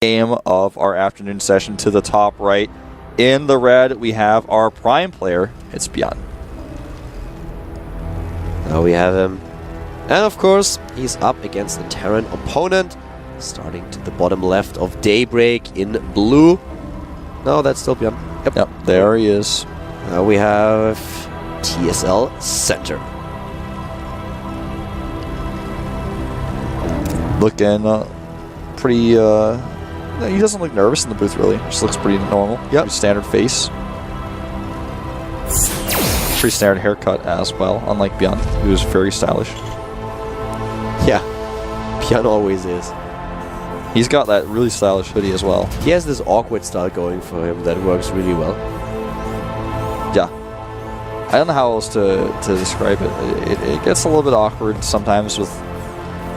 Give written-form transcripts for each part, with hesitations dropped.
game of our afternoon session to the top right. In the red, we have our prime player. It's Byun. Now we have him. And of course, he's up against a Terran opponent. Starting to the bottom left of Daybreak in blue. No, that's still Byun. Yep, there he is. Now we have GSL center. Looking pretty, he doesn't look nervous in the booth really. Just looks pretty normal. Yep. Pretty standard face. Pretty standard haircut as well, unlike Byun, who's very stylish. Yeah, Byun always is. He's got that really stylish hoodie as well. He has this awkward style going for him that works really well. Yeah. I don't know how else to describe it. It gets a little bit awkward sometimes with...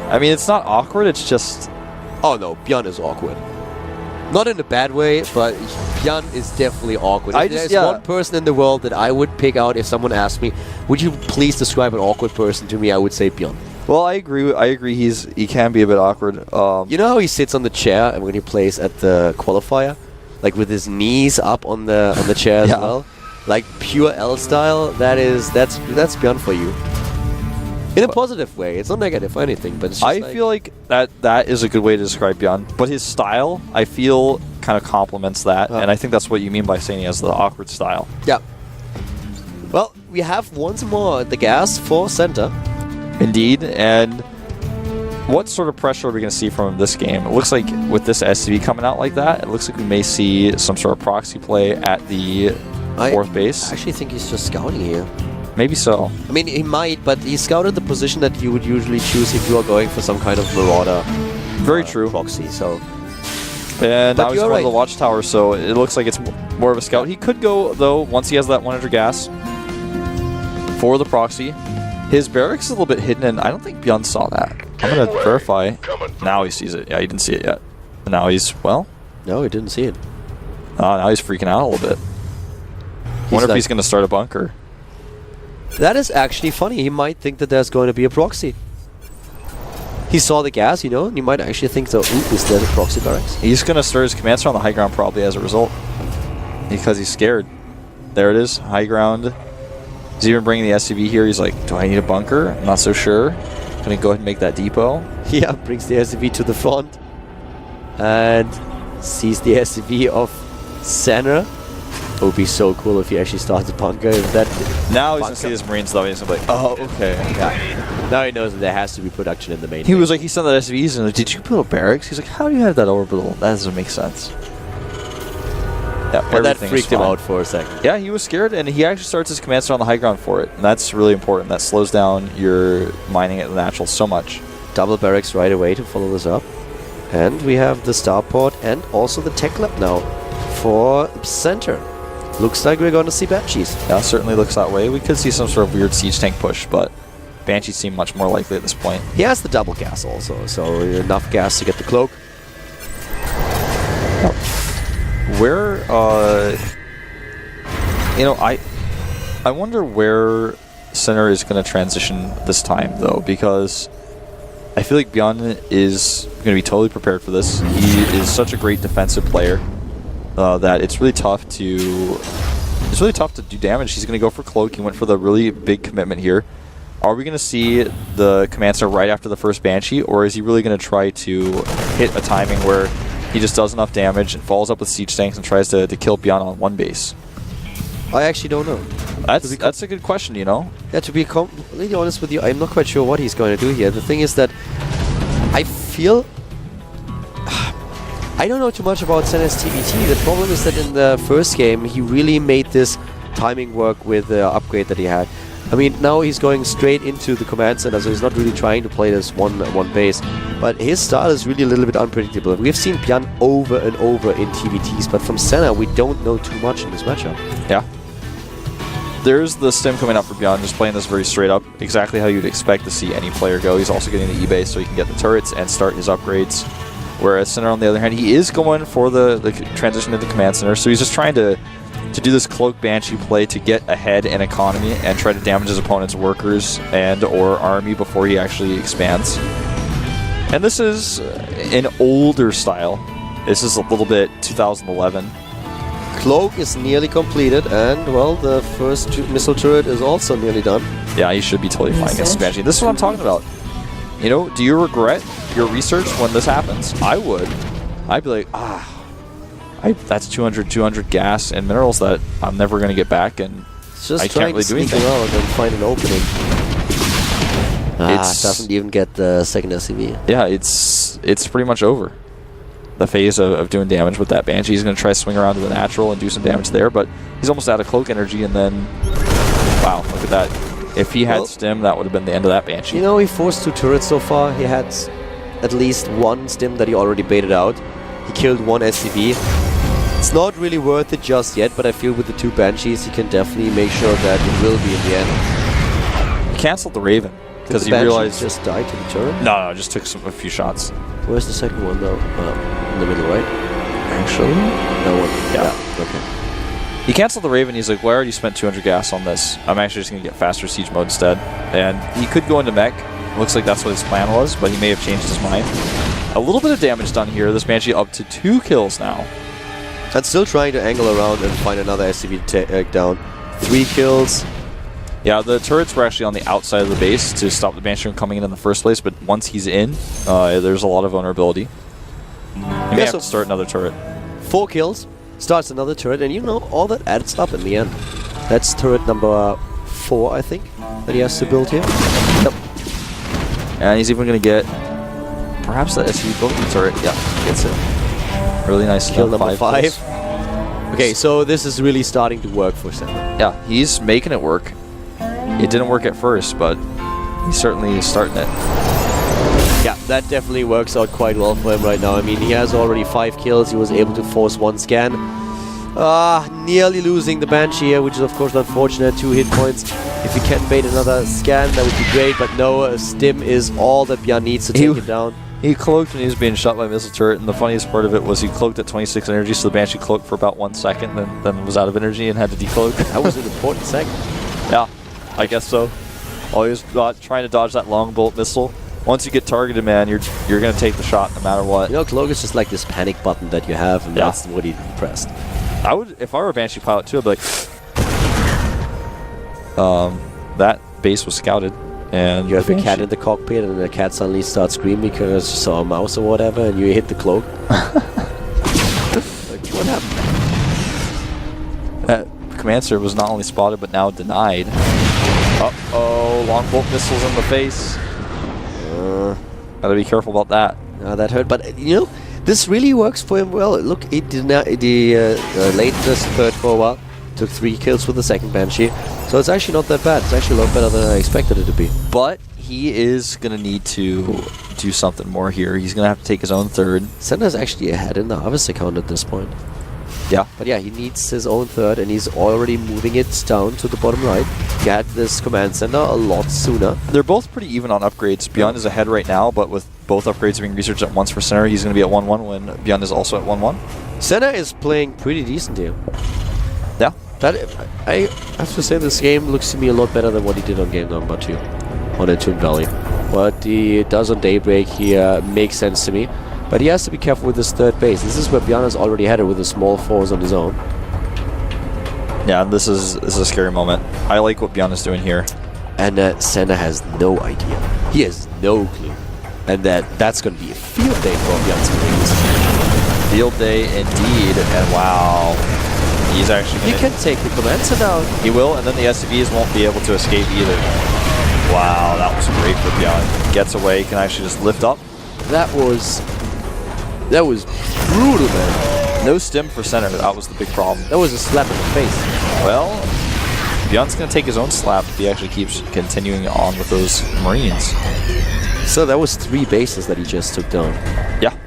I mean, it's not awkward, it's just... Oh no, Byun is awkward. Not in a bad way, but Byun is definitely awkward. If there's one person in the world that I would pick out if someone asked me, would you please describe an awkward person to me, I would say Byun. Well, I agree. He can be a bit awkward. You know how he sits on the chair and when he plays at the qualifier, like with his knees up on the chair as well, like pure L style. That's Byun for you. In a positive way. It's not negative or anything, but it's just I feel like that is a good way to describe Byun. But his style, I feel, kind of complements that, and I think that's what you mean by saying he has the awkward style. Yeah. Well, we have once more the gas for center. Indeed, and what sort of pressure are we going to see from him this game? It looks like with this SCV coming out like that, it looks like we may see some sort of proxy play at the fourth base. I actually think he's just scouting here. Maybe so. I mean, he might, but he scouted the position that you would usually choose if you are going for some kind of marauder. Very true. Proxy, so... And now he's going to the watchtower, so it looks like it's more of a scout. He could go, though, once he has that 100 gas for the proxy. His barracks is a little bit hidden, and I don't think Byun saw that. I'm going to verify. Now he sees it. Yeah, he didn't see it yet. And now he's, well... No, he didn't see it. Now he's freaking out a little bit. Wonder if he's going to start a bunker. That is actually funny. He might think that there's going to be a proxy. He saw the gas, you know, and he might actually think, so, ooh, is there a proxy barracks? He's going to start his command center on the high ground probably as a result. Because he's scared. There it is, high ground. He's even bringing the SCV here. He's like, do I need a bunker? I'm not so sure. Going to go ahead and make that depot. Yeah, brings the SCV to the front. And sees the SCV of Senna. It would be so cool if he actually starts a bunker. Now he's going to see his Marines though. He's going to be like, oh, okay. Yeah. Now he knows that there has to be production in the main base. Was like, he sent that SCVs and like, did you build barracks? He's like, how do you have that orbital? That doesn't make sense. Yeah, but that freaked him out for a second. Yeah, he was scared, and he actually starts his command center on the high ground for it. And that's really important. That slows down your mining at the natural so much. Double barracks right away to follow this up. And we have the starport and also the tech lab now for center. Looks like we're going to see Banshees. Yeah, certainly looks that way. We could see some sort of weird siege tank push, but Banshees seem much more likely at this point. He has the double gas also, so enough gas to get the cloak. Where, you know, I wonder where center is going to transition this time, though, because I feel like Byun is going to be totally prepared for this. He is such a great defensive player that it's really tough to do damage. He's going to go for cloak. He went for the really big commitment here. Are we going to see the command center right after the first Banshee, or is he really going to try to hit a timing where he just does enough damage and follows up with siege tanks and tries to kill Byun on one base? I actually don't know. That's a good question, you know? Yeah, to be completely honest with you, I'm not quite sure what he's going to do here. The thing is that I feel... I don't know too much about Senna's TBT. The problem is that in the first game, he really made this timing work with the upgrade that he had. I mean, now he's going straight into the command center, so he's not really trying to play this one base. But his style is really a little bit unpredictable. We've seen Byun over and over in TBTs, but from Senna, we don't know too much in this matchup. Yeah. There's the stim coming up for Byun, just playing this very straight up, exactly how you'd expect to see any player go. He's also getting the E-base so he can get the turrets and start his upgrades. Whereas Center, on the other hand, he is going for the transition to the command center, so he's just trying to do this Cloak Banshee play to get ahead in economy and try to damage his opponent's workers and or army before he actually expands. And this is an older style This is a little bit 2011. Cloak is nearly completed, and, well, the first missile turret is also nearly done. Yeah, he should be totally fine against this Banshee. This is what I'm talking about. You know, do you regret your research when this happens? I would. I'd be like, that's 200 gas and minerals that I'm never going to get back, and just I can't really do anything. Around and find an opening. It doesn't even get the second SCV. Yeah, it's pretty much over. The phase of doing damage with that Banshee. He's going to try to swing around to the natural and do some damage there, but he's almost out of cloak energy, and then, wow, look at that. If he had stim, that would have been the end of that Banshee. You know, he forced 2 turrets so far. He had at least 1 stim that he already baited out. He killed 1 SCV. It's not really worth it just yet, but I feel with the 2 Banshees, he can definitely make sure that it will be in the end. He canceled the Raven because he Banshee realized just died to the turret. No, just took a few shots. Where's the second one though? In the middle, right? Actually, that one. Yeah. Okay. He canceled the Raven. He's like, well, I already spent 200 gas on this. I'm actually just going to get faster siege mode instead. And he could go into mech. Looks like that's what his plan was, but he may have changed his mind. A little bit of damage done here. This Banshee up to 2 kills now. And still trying to angle around and find another SCV to take down. 3 kills. Yeah, the turrets were actually on the outside of the base to stop the Banshee from coming in the first place, but once he's in, there's a lot of vulnerability. He may have to start another turret. 4 kills, starts another turret, and you know, all that adds up in the end. That's turret number 4, I think, that he has to build here. Yep. And he's even going to get perhaps that SCV building turret. Yeah, gets it. Really nice. Kill number 5. Okay, so this is really starting to work for Sam. Yeah, he's making it work. It didn't work at first, but he's certainly starting it. Yeah, that definitely works out quite well for him right now. I mean, he has already 5 kills. He was able to force 1 scan. Nearly losing the Banshee here, which is of course unfortunate. 2 hit points. If he can bait another scan, that would be great. But no, stim is all that Byun needs to take him down. He cloaked when he was being shot by a missile turret, and the funniest part of it was he cloaked at 26 energy, so the Banshee cloaked for about 1 second, then was out of energy and had to decloak. That was an important second. Yeah, I guess so. Always trying to dodge that long bolt missile. Once you get targeted, man, you're going to take the shot no matter what. You know, cloak is just like this panic button that you have, and that's what he pressed. I would, if I were a Banshee pilot too, I'd be like, that base was scouted. And you have a cat in the cockpit, and the cat suddenly starts screaming because you saw a mouse or whatever, and you hit the cloak. Like, what happened? That command server was not only spotted, but now denied. Uh-oh, long bolt missiles in the face. Gotta be careful about that. That hurt, but you know, this really works for him well. Look, he did not. Late this third for a while. Took 3 kills with the second Banshee. So it's actually not that bad. It's actually a lot better than I expected it to be. But he is going to need to do something more here. He's going to have to take his own third. Senna's actually ahead in the harvest account at this point. Yeah. But yeah, he needs his own third, and he's already moving it down to the bottom right. He had this command center a lot sooner. They're both pretty even on upgrades. Byun is ahead right now, but with both upgrades being researched at once for Senna, he's going to be at 1-1 when Byun is also at 1-1. Senna is playing pretty decent here. Yeah. I have to say this game looks to me a lot better than what he did on game number 2 on Entombed Valley. What he does on Daybreak here makes sense to me, but he has to be careful with his third base. This is where Byun has already had it with a small force on his own. Yeah, this is a scary moment. I like what Byun is doing here. And Senna has no idea. He has no clue. And that's going to be a field day for Byun's players. Field day indeed, and wow. He's actually He can take the command center down. He will, and then the SCVs won't be able to escape either. Wow, that was great for Byun. Gets away, can actually just lift up. That was brutal, man. No stim for center, that was the big problem. That was a slap in the face. Well, Byun's going to take his own slap if he actually keeps continuing on with those Marines. So that was 3 bases that he just took down. Yeah.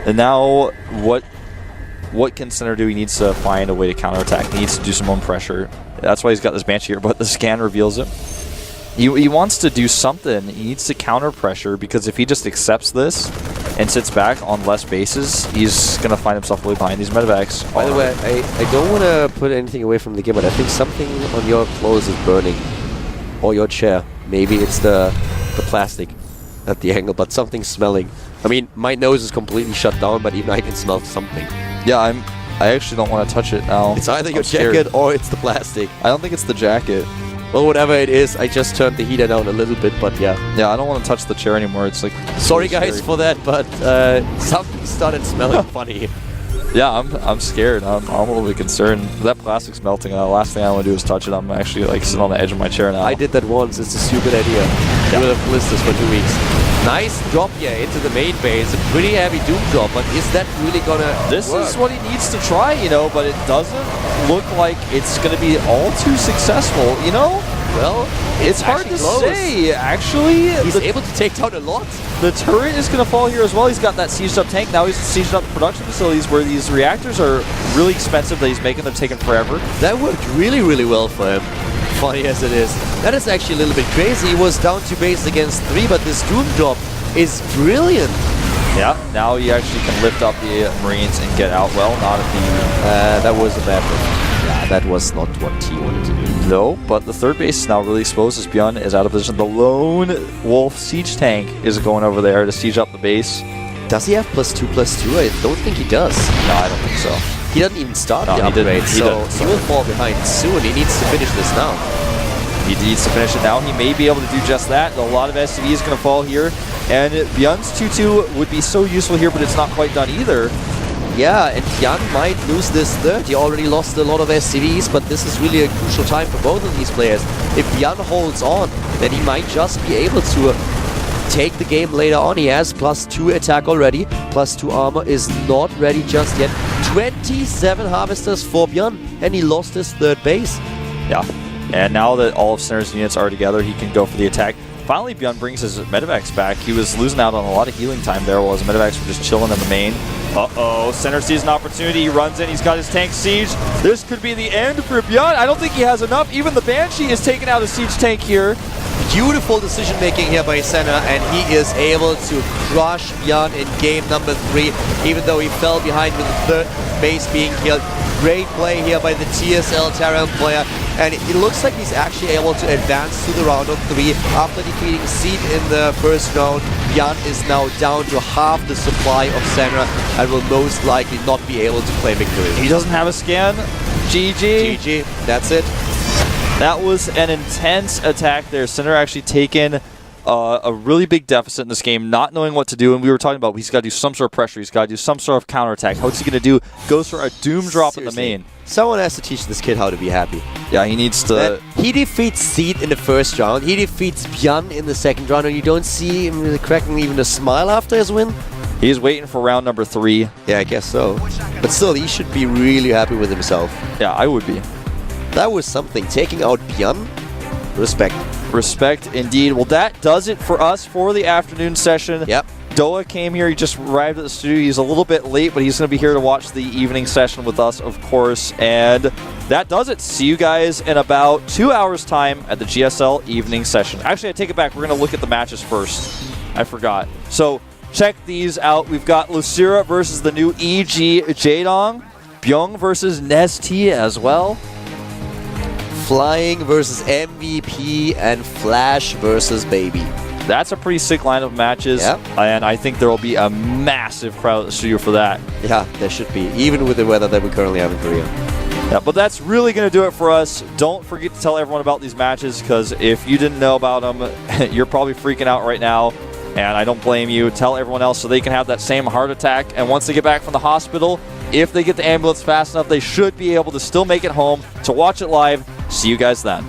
And now, what can Center do? He needs to find a way to counterattack. He needs to do some own pressure. That's why he's got this Banshee here, but the scan reveals it. He wants to do something. He needs to counter pressure, because if he just accepts this and sits back on less bases, he's going to find himself way behind these medevacs. By the way, I don't want to put anything away from the game, but I think something on your clothes is burning. Or your chair. Maybe it's the plastic. at the angle, but something's smelling. I mean, my nose is completely shut down, but even I can smell something. Yeah, I actually don't want to touch it now. It's either your scared. jacket or it's the plastic. I don't think it's the jacket. Well, whatever it is, I just turned the heater down a little bit, but yeah. Yeah, I don't want to touch the chair anymore. It's like... Sorry guys for that, but something started smelling funny. Yeah, I'm scared. I'm a little bit concerned. That plastic's melting. The last thing I want to do is touch it. I'm actually like sitting on the edge of my chair now. I did that once. It's a stupid idea. You will have blisters for 2 weeks. Nice drop here into the main base. A pretty heavy Doom drop, but is that really gonna This work? is what he needs to try, you know, but it doesn't look like it's going to be all too successful, you know? Well, It's hard to say, actually. He's able to take down a lot. The turret is going to fall here as well. He's got that sieged up tank. Now he's sieged up the production facilities where these reactors are really expensive that he's making them taking forever. That worked really, really well for him. Funny as it is. That is actually a little bit crazy. He was down 2 base against 3, but this Doom drop is brilliant. Yeah, now he actually can lift up the Marines and get out well. Not at the... That was a bad one. Yeah, that was not what T wanted to do. No, but the third base is now really exposed as Byun is out of position. The lone Wolf siege tank is going over there to siege up the base. Does he have +2/+2? I don't think he does. No, I don't think so. He doesn't even start No, the he didn't. upgrade, He so didn't. he will fall behind soon. He needs to finish this now. He needs to finish it now. He may be able to do just that. A lot of SCV is going to fall here. And Byun's 2-2 would be so useful here, but it's not quite done either. Yeah, and Byun might lose this third. He already lost a lot of SCVs, but this is really a crucial time for both of these players. If Byun holds on, then he might just be able to take the game later on. He has +2 attack already. +2 armor is not ready just yet. 27 harvesters for Byun, and he lost his third base. Yeah. And now that all of Center's units are together, he can go for the attack. Finally, Byun brings his medevacs back. He was losing out on a lot of healing time there while his medevacs were just chilling in the main. Uh-oh, Center sees an opportunity. He runs in. He's got his tank siege. This could be the end for Byun. I don't think he has enough. Even the Banshee is taking out a siege tank here. Beautiful decision making here by Senna, and he is able to crush Byun in game number 3, even though he fell behind with the third base being killed. Great play here by the GSL Terran player, and it looks like he's actually able to advance to the round of 3 after defeating Seed in the first round. Byun is now down to half the supply of Senna and will most likely not be able to play victory. He doesn't have a scan. GG. GG, that's it. That was an intense attack there. Center actually taken a really big deficit in this game, not knowing what to do. And we were talking about he's got to do some sort of pressure. He's got to do some sort of counterattack. What's he going to do? Goes for a Doom drop Seriously. in the main. Someone has to teach this kid how to be happy. Yeah, he needs to... He defeats Seed in the first round. He defeats Byun in the second round, and you don't see him really cracking even a smile after his win. He's waiting for round number 3. Yeah, I guess so. But still, he should be really happy with himself. Yeah, I would be. That was something. Taking out Byun, respect. Respect indeed. Well, that does it for us for the afternoon session. Yep. Doa came here. He just arrived at the studio. He's a little bit late, but he's going to be here to watch the evening session with us, of course. And that does it. See you guys in about 2 hours' time at the GSL evening session. Actually, I take it back. We're going to look at the matches first. I forgot. So check these out. We've got Lucira versus the new EG Jaedong. Byung versus Nest-T as well. Flying versus MVP, and Flash versus Baby. That's a pretty sick line of matches. Yep. And I think there will be a massive crowd at the studio for that. Yeah, there should be, even with the weather that we currently have in Korea. Yeah, but that's really going to do it for us. Don't forget to tell everyone about these matches, because if you didn't know about them, you're probably freaking out right now. And I don't blame you. Tell everyone else so they can have that same heart attack. And once they get back from the hospital, if they get the ambulance fast enough, they should be able to still make it home to watch it live. See you guys then.